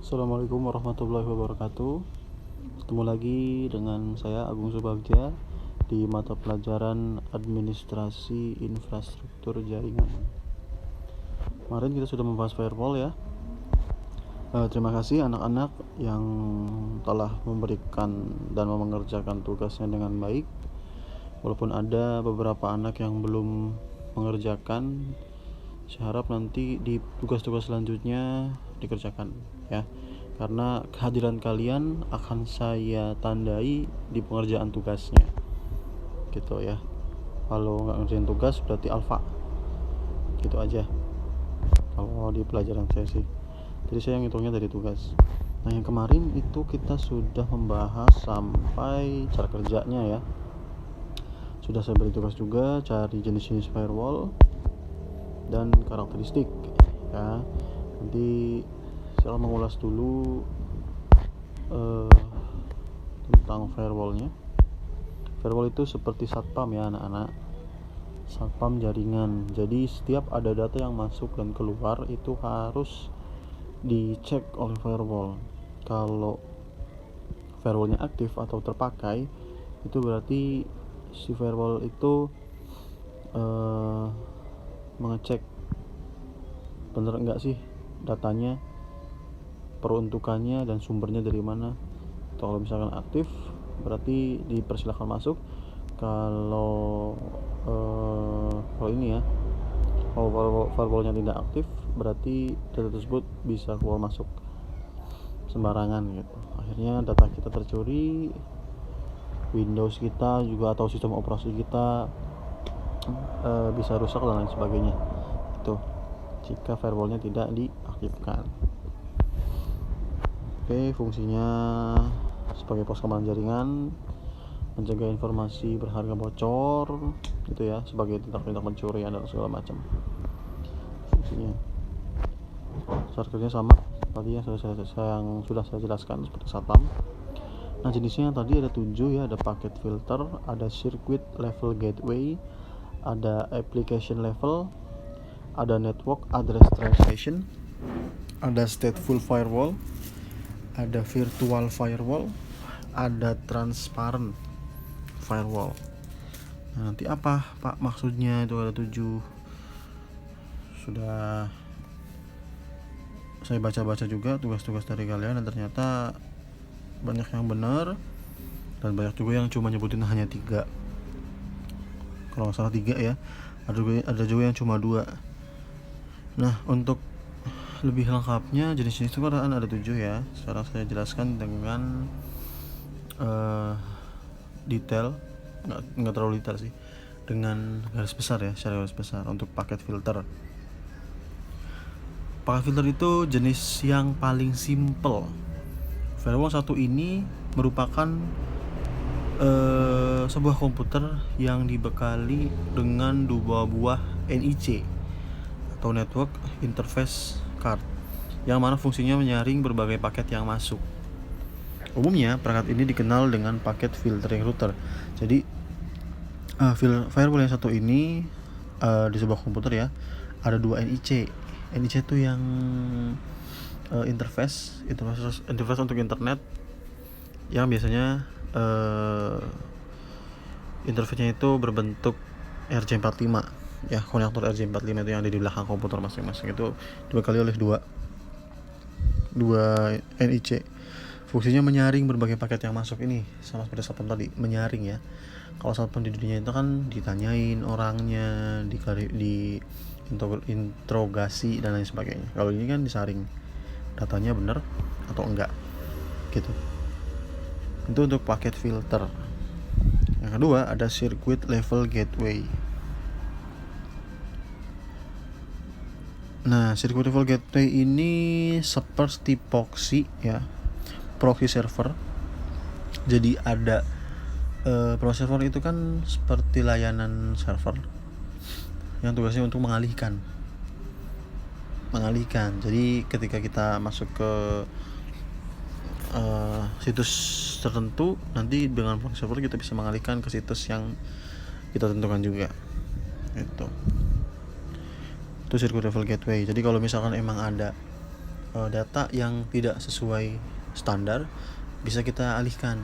Assalamualaikum warahmatullahi wabarakatuh. Ketemu lagi dengan saya Agung Subagja di mata pelajaran Administrasi Infrastruktur Jaringan. Kemarin kita sudah membahas firewall ya. Terima kasih anak-anak yang telah memberikan dan mengerjakan tugasnya dengan baik. Walaupun ada beberapa anak yang belum mengerjakan, saya harap nanti di tugas-tugas selanjutnya dikerjakan ya, karena kehadiran kalian akan saya tandai di pengerjaan tugasnya gitu ya. Kalau nggak ngerjain tugas berarti alfa, gitu aja kalau di pelajaran saya sih. Jadi saya ngitungnya dari tugas. Nah, yang kemarin itu kita sudah membahas sampai cara kerjanya ya. Sudah saya beri tugas juga cari jenis-jenis firewall dan karakteristik ya. Nanti saya mengulas dulu tentang firewallnya. Firewall itu seperti satpam ya anak-anak, satpam jaringan. Jadi setiap ada data yang masuk dan keluar itu harus dicek oleh firewall. Kalau firewallnya aktif atau terpakai, itu berarti si firewall itu mengecek bener enggak sih datanya, peruntukannya dan sumbernya dari mana. Kalau misalkan aktif berarti dipersilakan masuk. Kalau ini ya, kalau firewallnya tidak aktif berarti data tersebut bisa keluar masuk sembarangan gitu. Akhirnya data kita tercuri, Windows kita juga atau sistem operasi kita bisa rusak dan lain sebagainya. Itu jika firewallnya tidak diaktifkan. Oke, fungsinya sebagai pos keamanan jaringan, mencegah informasi berharga bocor gitu ya, sebagai tindak-tindak pencurian dan segala macam. Fungsinya cara kerjanya sama tadi yang sudah saya jelaskan seperti satpam. Nah, jenisnya tadi ada 7 ya, ada packet filter, ada circuit level gateway, ada application level, ada network address translation, ada stateful firewall, ada virtual firewall, ada transparent firewall. Nah, nanti apa Pak maksudnya itu ada 7? Sudah saya baca-baca juga tugas-tugas dari kalian dan ternyata banyak yang benar dan banyak juga yang cuma nyebutin hanya 3. Kalau nggak salah 3 ya. Ada juga yang cuma 2. Nah, untuk lebih lengkapnya jenis-jenis itu kan ada 7 ya. Sekarang saya jelaskan dengan detail, nggak terlalu detail sih, dengan garis besar ya, secara garis besar. Untuk paket filter, paket filter itu jenis yang paling simple. Firewall satu ini merupakan sebuah komputer yang dibekali dengan 2 buah NIC atau Network Interface Card, yang mana fungsinya menyaring berbagai paket yang masuk. Umumnya perangkat ini dikenal dengan paket filtering router. Jadi firewall yang satu ini di sebuah komputer ya ada 2 NIC. NIC itu yang interface untuk internet, yang biasanya interface-nya itu berbentuk RJ45 ya, konektor RJ45 itu yang ada di belakang komputer masing-masing, itu dibekali oleh dua NIC. Fungsinya menyaring berbagai paket yang masuk ini, sama seperti satpam tadi, menyaring ya. Kalau satpam di dunia itu kan ditanyain orangnya, interogasi dan lain sebagainya. Kalau ini kan disaring datanya benar atau enggak gitu. Itu untuk paket filter. Yang kedua ada circuit level gateway. Nah, circuit level gateway ini seperti proxy ya, proxy server. Jadi ada proxy server itu kan seperti layanan server yang tugasnya untuk mengalihkan. Jadi ketika kita masuk ke situs tertentu, nanti dengan proxy server kita bisa mengalihkan ke situs yang kita tentukan juga. Itu circuit level gateway. Jadi kalau misalkan emang ada data yang tidak sesuai standar bisa kita alihkan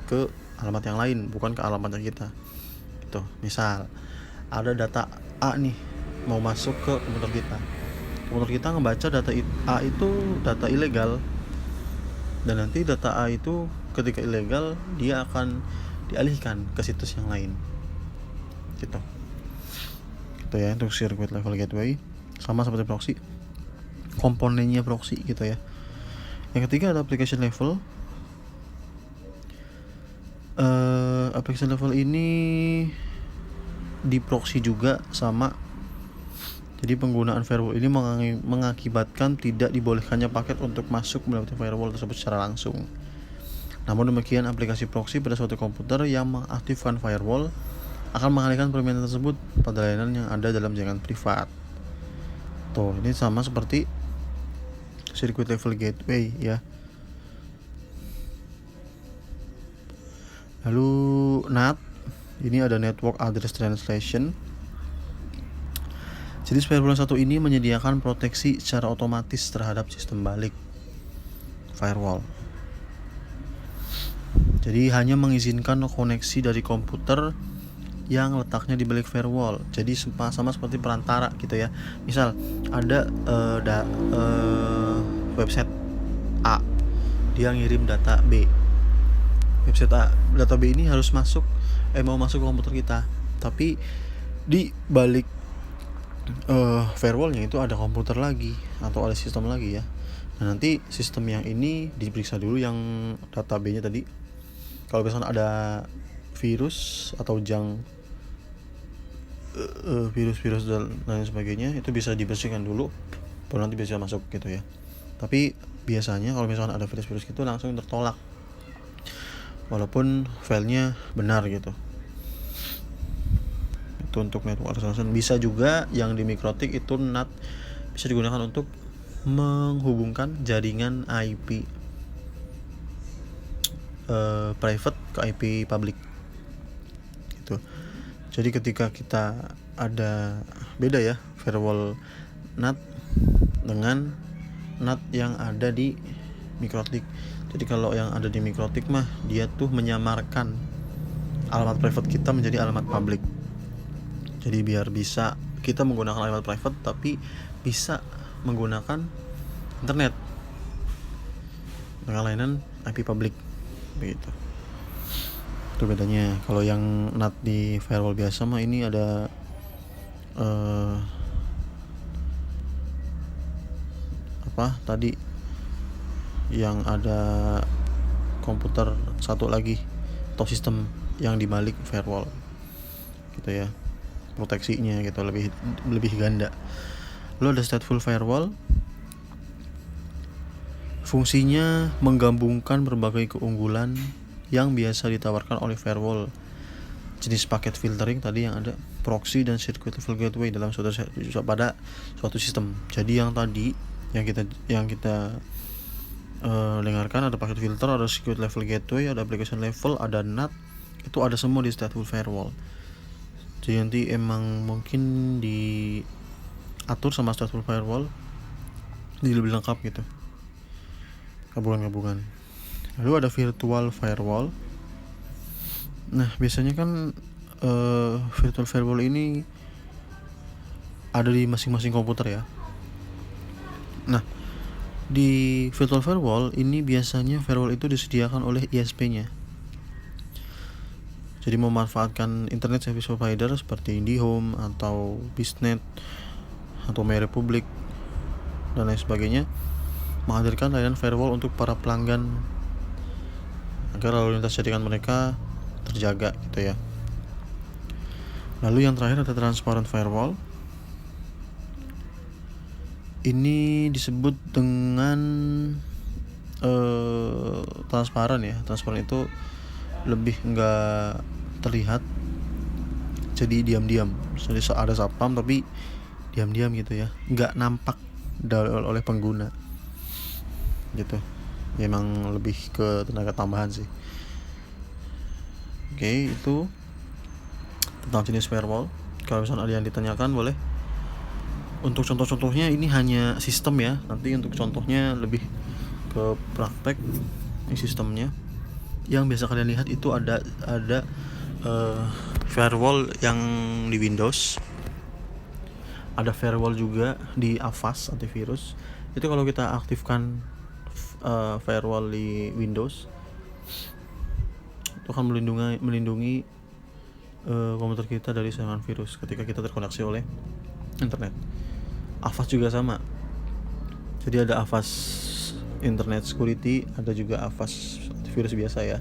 ke alamat yang lain, bukan ke alamat yang kita. Gitu. Misal ada data A nih mau masuk ke komputer kita. Komputer kita ngebaca data A itu data ilegal. Dan nanti data A itu ketika ilegal dia akan dialihkan ke situs yang lain. Gitu. Gitu ya untuk circuit level gateway. Sama seperti proxy. Komponennya proxy gitu ya. Yang ketiga ada application level. Application level ini di proxy juga sama. Jadi penggunaan firewall ini mengakibatkan tidak dibolehkannya paket untuk masuk melewati firewall tersebut secara langsung. Namun demikian, aplikasi proxy pada suatu komputer yang mengaktifkan firewall akan mengalihkan permintaan tersebut pada layanan yang ada dalam jaringan privat. Tuh, ini sama seperti circuit level gateway ya. Lalu NAT, ini ada Network Address Translation. Jenis firewall yang satu ini menyediakan proteksi secara otomatis terhadap sistem balik firewall. Jadi hanya mengizinkan koneksi dari komputer yang letaknya di balik firewall. Jadi sama seperti perantara gitu ya. Misal ada website A, dia ngirim data B. Website A, data B ini harus mau masuk ke komputer kita. Tapi di balik firewallnya itu ada komputer lagi atau ada sistem lagi ya. Nah nanti sistem yang ini diperiksa dulu yang data B-nya tadi. Kalau misalnya ada virus atau virus dan lain sebagainya, itu bisa dibersihkan dulu baru nanti bisa masuk gitu ya. Tapi biasanya kalau misalnya ada virus itu langsung tertolak walaupun filenya benar gitu. Untuk network translation. Bisa juga yang di MikroTik itu NAT bisa digunakan untuk menghubungkan jaringan IP private ke IP public gitu. Jadi ketika kita ada beda ya firewall NAT dengan NAT yang ada di MikroTik. Jadi kalau yang ada di MikroTik mah dia tuh menyamarkan alamat private kita menjadi alamat public. Jadi biar bisa kita menggunakan alamat private tapi bisa menggunakan internet dengan layanan IP public begitu. Itu bedanya. Kalau yang NAT di firewall biasa mah ini ada tadi yang ada komputer satu lagi atau sistem yang dibalik firewall gitu ya. Proteksinya gitu lebih ganda. Lalu ada stateful firewall. Fungsinya menggabungkan berbagai keunggulan yang biasa ditawarkan oleh firewall. Jenis paket filtering tadi yang ada proxy dan circuit level gateway dalam pada suatu sistem. Jadi yang tadi yang kita dengarkan ada paket filter, ada circuit level gateway, ada application level, ada NAT, itu ada semua di stateful firewall. Jadi nanti emang mungkin diatur sama stateful firewall jadi lebih lengkap gitu, gabungan. Lalu ada virtual firewall. Nah biasanya kan virtual firewall ini ada di masing-masing komputer ya. Nah di virtual firewall ini biasanya firewall itu disediakan oleh ISP-nya. Jadi memanfaatkan internet service provider seperti IndiHome atau Biznet atau MyRepublic dan lain sebagainya, menghadirkan layanan firewall untuk para pelanggan agar lalu lintas jaringan mereka terjaga gitu ya. Lalu yang terakhir ada transparent firewall. Ini disebut dengan transparan ya. Transparan itu lebih enggak terlihat, jadi diam-diam. Jadi ada satpam tapi diam-diam gitu ya, enggak nampak oleh pengguna gitu. Memang lebih ke tenaga tambahan sih. Oke, itu tentang jenis firewall. Kalau misalnya ada yang ditanyakan boleh. Untuk contoh-contohnya ini hanya sistem ya, nanti untuk contohnya lebih ke praktek. Ini sistemnya yang biasa kalian lihat itu ada firewall yang di Windows, ada firewall juga di Avast antivirus. Itu kalau kita aktifkan firewall di Windows itu akan melindungi komputer kita dari serangan virus ketika kita terkoneksi oleh internet. Avast juga sama, jadi ada Avast Internet Security, ada juga Avast antivirus biasa ya.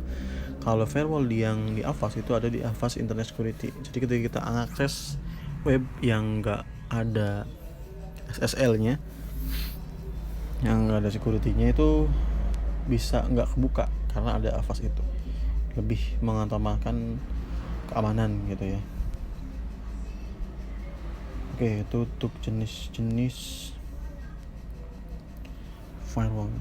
Kalau firewall yang di Avast itu ada di Avast Internet Security. Jadi ketika kita akses web yang nggak ada SSL-nya, yang nggak ada security-nya, itu bisa nggak kebuka karena ada Avast itu. Lebih mengutamakan keamanan gitu ya. Oke, itu untuk jenis-jenis firewall.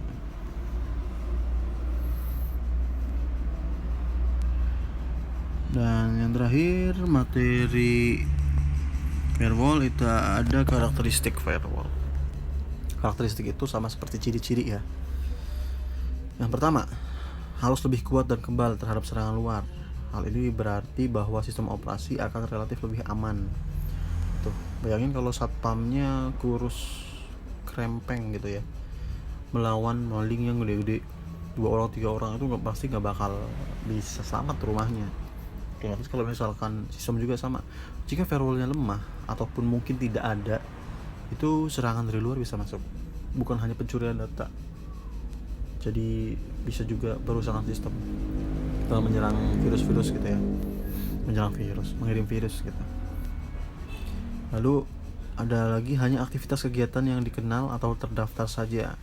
Dan yang terakhir, materi firewall itu ada karakteristik firewall. Karakteristik itu sama seperti ciri-ciri ya. Yang pertama, harus lebih kuat dan kebal terhadap serangan luar. Hal ini berarti bahwa sistem operasi akan relatif lebih aman. Tuh, bayangin kalau satpamnya kurus krempeng gitu ya, melawan maling yang gede-gede 2 orang 3 orang, itu pasti nggak bakal bisa selamat rumahnya. Terus kalau misalkan sistem juga sama, jika firewallnya lemah ataupun mungkin tidak ada, itu serangan dari luar bisa masuk, bukan hanya pencurian data. Jadi bisa juga perusakan sistem, kita menyerang virus-virus gitu ya, mengirim virus gitu. Lalu ada lagi hanya aktivitas kegiatan yang dikenal atau terdaftar saja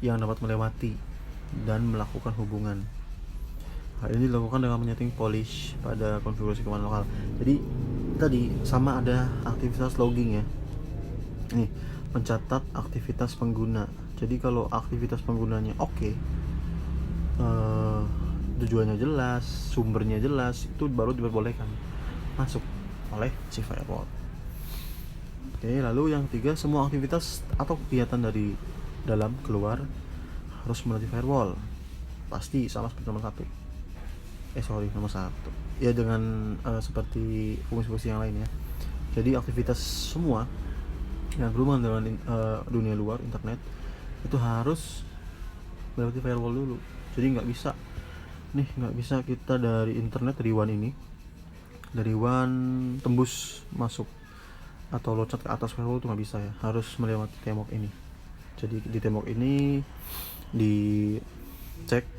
yang dapat melewati dan melakukan hubungan. Hal ini dilakukan dengan menyeting polish pada konfigurasi keamanan lokal. Jadi tadi sama ada aktivitas logging ya. Ini mencatat aktivitas pengguna. Jadi kalau aktivitas penggunanya oke, tujuannya jelas, sumbernya jelas, itu baru diperbolehkan masuk oleh si firewall. Oke, lalu yang ketiga, semua aktivitas atau kegiatan dari dalam keluar harus melalui firewall. Pasti sama seperti nomor 1 ya, dengan seperti fungsi-fungsi yang lain ya. Jadi aktivitas semua yang berhubungan dengan dunia luar internet itu harus melewati firewall dulu. Jadi nggak bisa kita dari internet, dari WAN tembus masuk atau loncat ke atas firewall, itu nggak bisa ya, harus melewati tembok ini. Jadi di tembok ini dicek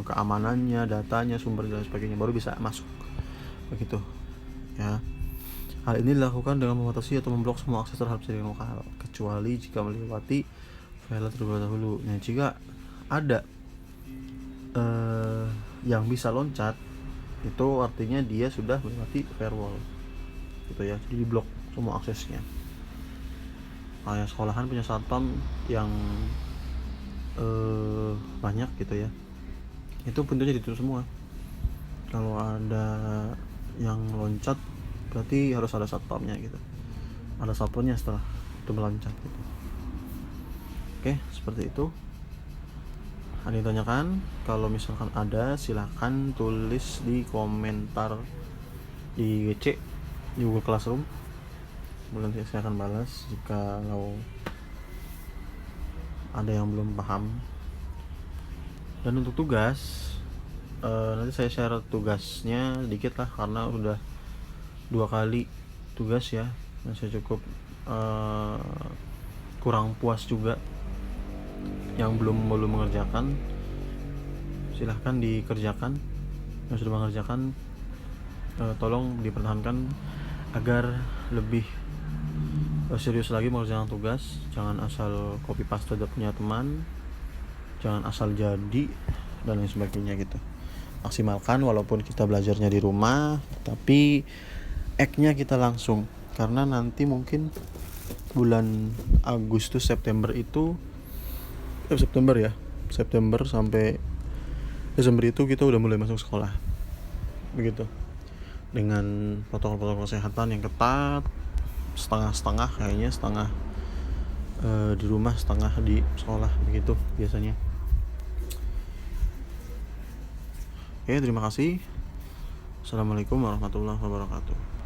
keamanannya, datanya, sumbernya dan sebagainya, baru bisa masuk begitu ya. Hal ini dilakukan dengan membatasi atau memblok semua akses terhadap jaringan lokal, kecuali jika melewati file terlebih dahulu. Nah, jika ada yang bisa loncat, itu artinya dia sudah melewati firewall gitu ya, jadi diblok semua aksesnya. Kayak sekolahan punya satpam yang banyak gitu ya, itu pintunya ditutup semua. Kalau ada yang loncat berarti harus ada satpamnya gitu, ada satpamnya setelah itu meloncat gitu. Oke, seperti itu. Ada yang tanyakan? Kalau misalkan ada, silahkan tulis di komentar di GC di Google Classroom, kemudian saya akan balas jika ada yang belum paham. Dan untuk tugas, nanti saya share tugasnya dikit lah, karena udah 2 kali tugas ya, dan saya cukup kurang puas juga. Yang belum mengerjakan, silahkan dikerjakan. Yang sudah mengerjakan, tolong dipertahankan agar lebih serius lagi mengerjakan tugas. Jangan asal copy paste dari punya teman, jangan asal jadi dan lain sebagainya gitu. Maksimalkan walaupun kita belajarnya di rumah, tapi act-nya kita langsung, karena nanti mungkin bulan Agustus September itu September sampai Desember itu kita udah mulai masuk sekolah begitu, dengan protokol kesehatan yang ketat, setengah-setengah kayaknya, setengah di rumah, setengah di sekolah, begitu biasanya. Oke, terima kasih. Assalamualaikum warahmatullahi wabarakatuh.